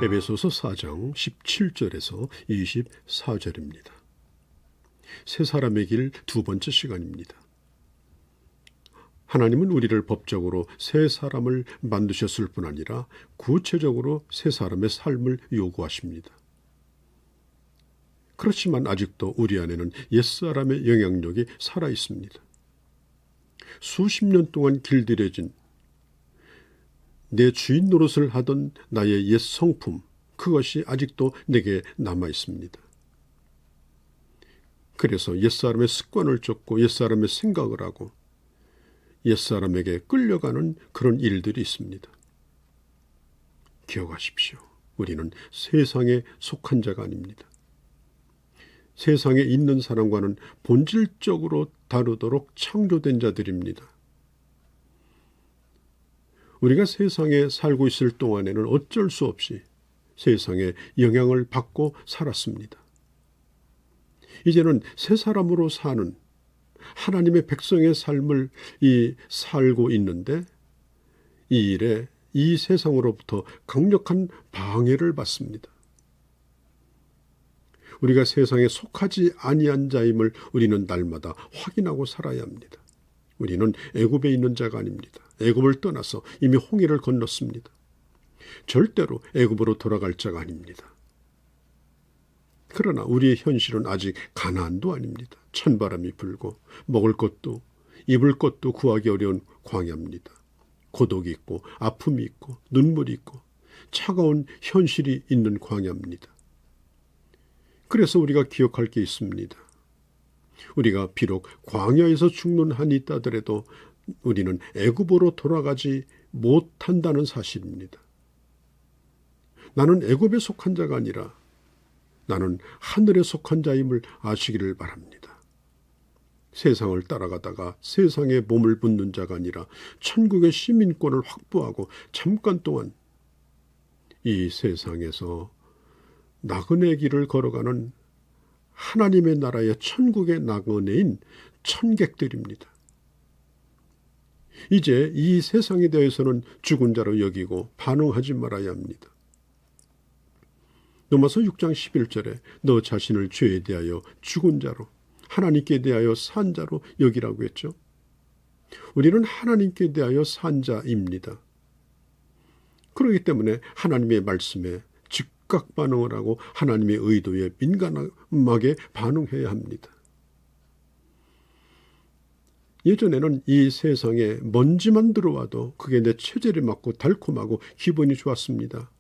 에베소서 4장 17절에서 24절입니다. 새 사람의 길 두 번째 시간입니다. 하나님은 우리를 법적으로 새 사람을 만드셨을 뿐 아니라 구체적으로 새 사람의 삶을 요구하십니다. 그렇지만 아직도 우리 안에는 옛사람의 영향력이 살아있습니다. 수십 년 동안 길들여진 내 주인 노릇을 하던 나의 옛 성품, 그것이 아직도 내게 남아있습니다. 그래서 옛사람의 습관을 쫓고 옛사람의 생각을 하고 옛사람에게 끌려가는 그런 일들이 있습니다. 기억하십시오. 우리는 세상에 속한 자가 아닙니다. 세상에 있는 사람과는 본질적으로 다르도록 창조된 자들입니다. 우리가 세상에 살고 있을 동안에는 어쩔 수 없이 세상에 영향을 받고 살았습니다. 이제는 새 사람으로 사는 하나님의 백성의 삶을 살고 있는데 이 일에 이 세상으로부터 강력한 방해를 받습니다. 우리가 세상에 속하지 아니한 자임을 우리는 날마다 확인하고 살아야 합니다. 우리는 애굽에 있는 자가 아닙니다. 애굽을 떠나서 이미 홍해를 건넜습니다. 절대로 애굽으로 돌아갈 자가 아닙니다. 그러나 우리의 현실은 아직 가나안도 아닙니다. 찬바람이 불고 먹을 것도 입을 것도 구하기 어려운 광야입니다. 고독이 있고 아픔이 있고 눈물이 있고 차가운 현실이 있는 광야입니다. 그래서 우리가 기억할 게 있습니다. 우리가 비록 광야에서 죽는 한이 있다더라도 우리는 애굽으로 돌아가지 못한다는 사실입니다. 나는 애굽에 속한 자가 아니라 나는 하늘에 속한 자임을 아시기를 바랍니다. 세상을 따라가다가 세상에 몸을 붓는 자가 아니라 천국의 시민권을 확보하고 잠깐 동안 이 세상에서 나그네 길을 걸어가는 하나님의 나라의 천국의 나그네인 천객들입니다. 이제 이 세상에 대해서는 죽은 자로 여기고 반응하지 말아야 합니다. 로마서 6장 11절에 너 자신을 죄에 대하여 죽은 자로 하나님께 대하여 산 자로 여기라고 했죠. 우리는 하나님께 대하여 산 자입니다. 그렇기 때문에 하나님의 말씀에 즉각 반응을 하고 하나님의 의도에 민감하게 반응해야 합니다. 예전에는 이 세상에 먼지만 들어와도 그게 내 체질에 맞고 달콤하고 기분이 좋았습니다.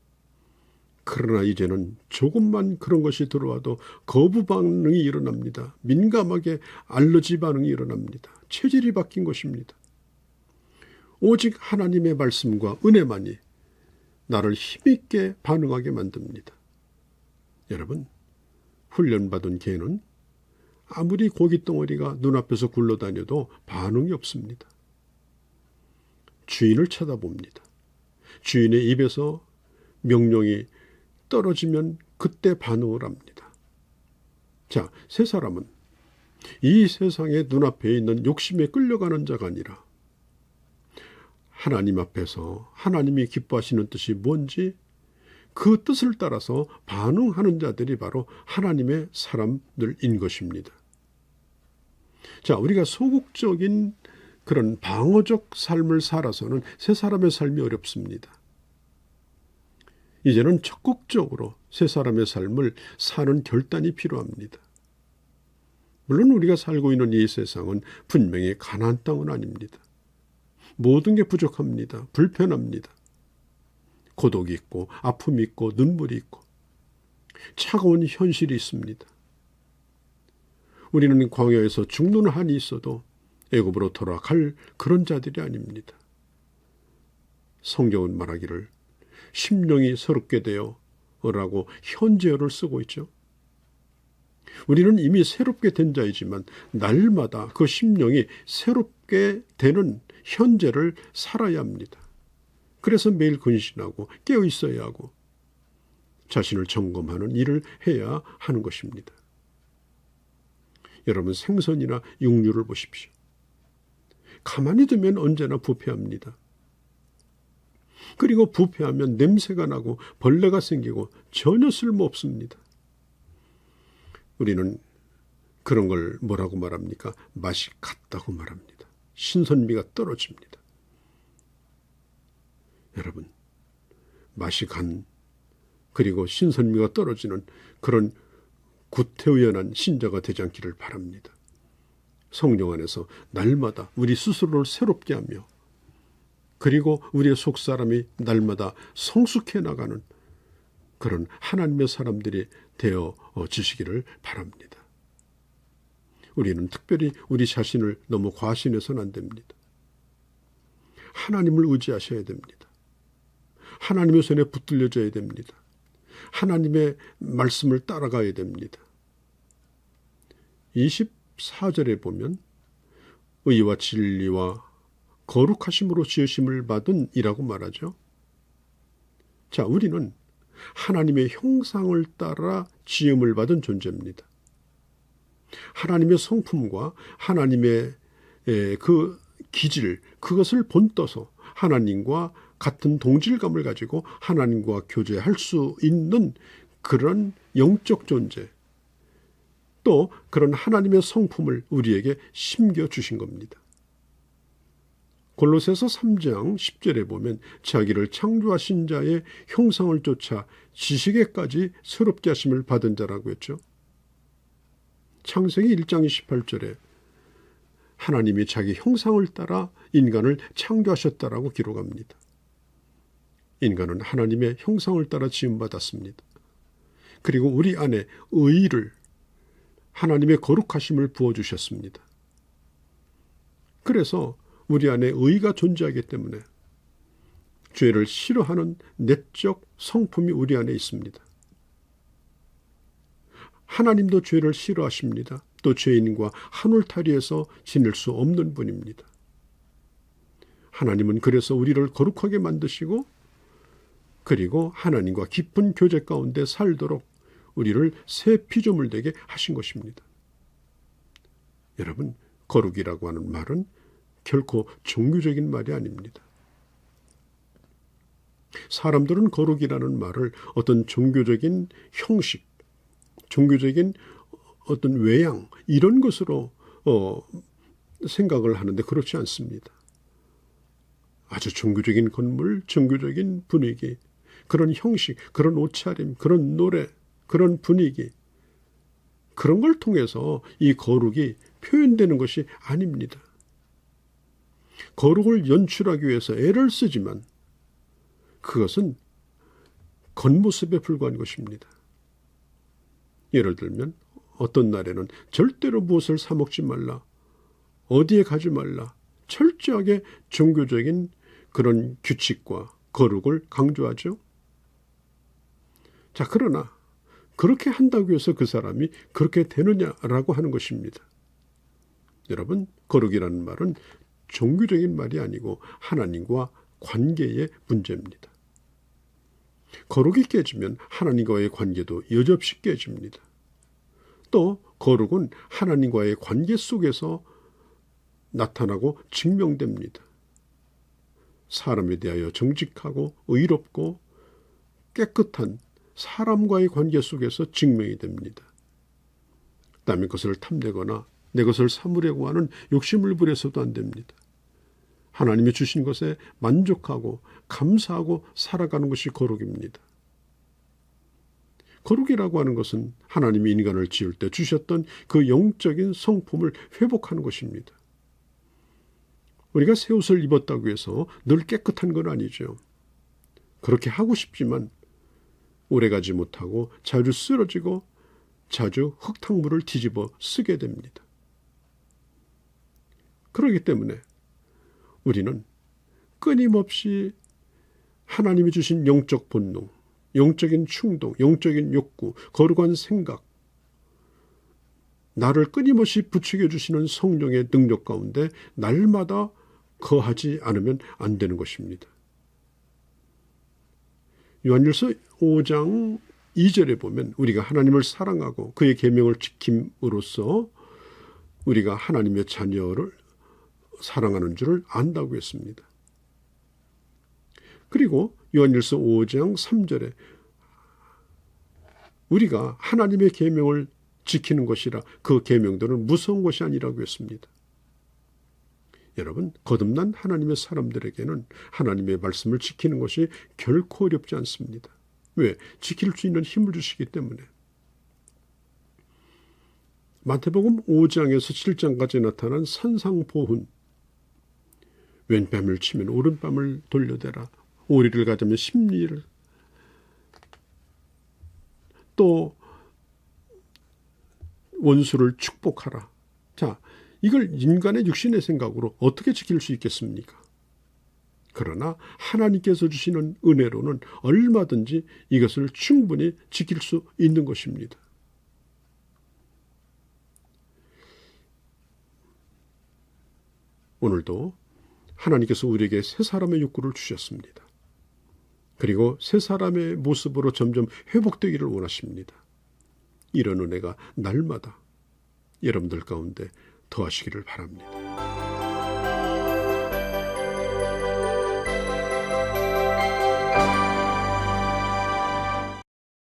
그러나 이제는 조금만 그런 것이 들어와도 거부 반응이 일어납니다. 민감하게 알러지 반응이 일어납니다. 체질이 바뀐 것입니다. 오직 하나님의 말씀과 은혜만이 나를 힘있게 반응하게 만듭니다. 여러분, 훈련받은 개는 아무리 고깃덩어리가 눈앞에서 굴러다녀도 반응이 없습니다. 주인을 쳐다봅니다. 주인의 입에서 명령이 떨어지면 그때 반응을 합니다. 자, 새 사람은 이 세상의 눈앞에 있는 욕심에 끌려가는 자가 아니라 하나님 앞에서 하나님이 기뻐하시는 뜻이 뭔지 그 뜻을 따라서 반응하는 자들이 바로 하나님의 사람들인 것입니다. 자, 우리가 소극적인 그런 방어적 삶을 살아서는 새 사람의 삶이 어렵습니다. 이제는 적극적으로 새 사람의 삶을 사는 결단이 필요합니다. 물론 우리가 살고 있는 이 세상은 분명히 가나안 땅은 아닙니다. 모든 게 부족합니다. 불편합니다. 고독이 있고 아픔이 있고 눈물이 있고 차가운 현실이 있습니다. 우리는 광야에서 죽는 한이 있어도 애굽으로 돌아갈 그런 자들이 아닙니다. 성경은 말하기를 심령이 새롭게 되어 라고 현재어를 쓰고 있죠. 우리는 이미 새롭게 된 자이지만 날마다 그 심령이 새롭게 되는 현재를 살아야 합니다. 그래서 매일 근신하고 깨어 있어야 하고 자신을 점검하는 일을 해야 하는 것입니다. 여러분, 생선이나 육류를 보십시오. 가만히 두면 언제나 부패합니다. 그리고 부패하면 냄새가 나고 벌레가 생기고 전혀 쓸모없습니다. 우리는 그런 걸 뭐라고 말합니까? 맛이 같다고 말합니다. 신선미가 떨어집니다. 여러분, 맛이 간 그리고 신선미가 떨어지는 그런 구태의연한 신자가 되지 않기를 바랍니다. 성령 안에서 날마다 우리 스스로를 새롭게 하며 그리고 우리의 속사람이 날마다 성숙해 나가는 그런 하나님의 사람들이 되어 주시기를 바랍니다. 우리는 특별히 우리 자신을 너무 과신해서는 안 됩니다. 하나님을 의지하셔야 됩니다. 하나님의 손에 붙들려져야 됩니다. 하나님의 말씀을 따라가야 됩니다. 24절에 보면 의와 진리와 거룩하심으로 지으심을 받은 이라고 말하죠. 자, 우리는 하나님의 형상을 따라 지음을 받은 존재입니다. 하나님의 성품과 하나님의 그 기질, 그것을 본떠서 하나님과 같은 동질감을 가지고 하나님과 교제할 수 있는 그런 영적 존재, 또 그런 하나님의 성품을 우리에게 심겨주신 겁니다. 골로새서 3장 10절에 보면 자기를 창조하신 자의 형상을 쫓아 지식에까지 새롭게 하심을 받은 자라고 했죠. 창세기 1장 28절에 하나님이 자기 형상을 따라 인간을 창조하셨다라고 기록합니다. 인간은 하나님의 형상을 따라 지음받았습니다. 그리고 우리 안에 의를, 하나님의 거룩하심을 부어주셨습니다. 그래서 우리 안에 의가 존재하기 때문에 죄를 싫어하는 내적 성품이 우리 안에 있습니다. 하나님도 죄를 싫어하십니다. 또 죄인과 한 울타리에서 지낼 수 없는 분입니다. 하나님은 그래서 우리를 거룩하게 만드시고 그리고 하나님과 깊은 교제 가운데 살도록 우리를 새 피조물 되게 하신 것입니다. 여러분, 거룩이라고 하는 말은 결코 종교적인 말이 아닙니다. 사람들은 거룩이라는 말을 어떤 종교적인 형식, 종교적인 어떤 외양 이런 것으로 생각을 하는데 그렇지 않습니다. 아주 종교적인 건물, 종교적인 분위기, 그런 형식, 그런 옷차림, 그런 노래, 그런 분위기, 그런 걸 통해서 이 거룩이 표현되는 것이 아닙니다. 거룩을 연출하기 위해서 애를 쓰지만 그것은 겉모습에 불과한 것입니다. 예를 들면 어떤 날에는 절대로 무엇을 사 먹지 말라, 어디에 가지 말라, 철저하게 종교적인 그런 규칙과 거룩을 강조하죠. 자, 그러나 그렇게 한다고 해서 그 사람이 그렇게 되느냐라고 하는 것입니다. 여러분, 거룩이라는 말은 종교적인 말이 아니고 하나님과 관계의 문제입니다. 거룩이 깨지면 하나님과의 관계도 여지없이 깨집니다. 또 거룩은 하나님과의 관계 속에서 나타나고 증명됩니다. 사람에 대하여 정직하고 의롭고 깨끗한 사람과의 관계 속에서 증명이 됩니다. 남의 것을 탐내거나 내 것을 삼으려고 하는 욕심을 부려서도 안 됩니다. 하나님이 주신 것에 만족하고 감사하고 살아가는 것이 거룩입니다. 거룩이라고 하는 것은 하나님이 인간을 지을 때 주셨던 그 영적인 성품을 회복하는 것입니다. 우리가 새 옷을 입었다고 해서 늘 깨끗한 건 아니죠. 그렇게 하고 싶지만 오래가지 못하고 자주 쓰러지고 자주 흙탕물을 뒤집어 쓰게 됩니다. 그렇기 때문에 우리는 끊임없이 하나님이 주신 영적 본능, 영적인 충동, 영적인 욕구, 거룩한 생각, 나를 끊임없이 부추겨 주시는 성령의 능력 가운데 날마다 거하지 않으면 안 되는 것입니다. 요한일서 5장 2절에 보면 우리가 하나님을 사랑하고 그의 계명을 지킴으로써 우리가 하나님의 자녀를 사랑하는 줄을 안다고 했습니다. 그리고 요한일서 5장 3절에 우리가 하나님의 계명을 지키는 것이라 그 계명들은 무서운 것이 아니라고 했습니다. 여러분, 거듭난 하나님의 사람들에게는 하나님의 말씀을 지키는 것이 결코 어렵지 않습니다. 왜? 지킬 수 있는 힘을 주시기 때문에. 마태복음 5장에서 7장까지 나타난 산상보훈. 왼뺨을 치면 오른뺨을 돌려대라. 오리를 가자면 십리를. 또 원수를 축복하라. 자, 이걸 인간의 육신의 생각으로 어떻게 지킬 수 있겠습니까? 그러나 하나님께서 주시는 은혜로는 얼마든지 이것을 충분히 지킬 수 있는 것입니다. 오늘도 하나님께서 우리에게 새 사람의 욕구를 주셨습니다. 그리고 새 사람의 모습으로 점점 회복되기를 원하십니다. 이런 은혜가 날마다 여러분들 가운데 더하시기를 바랍니다.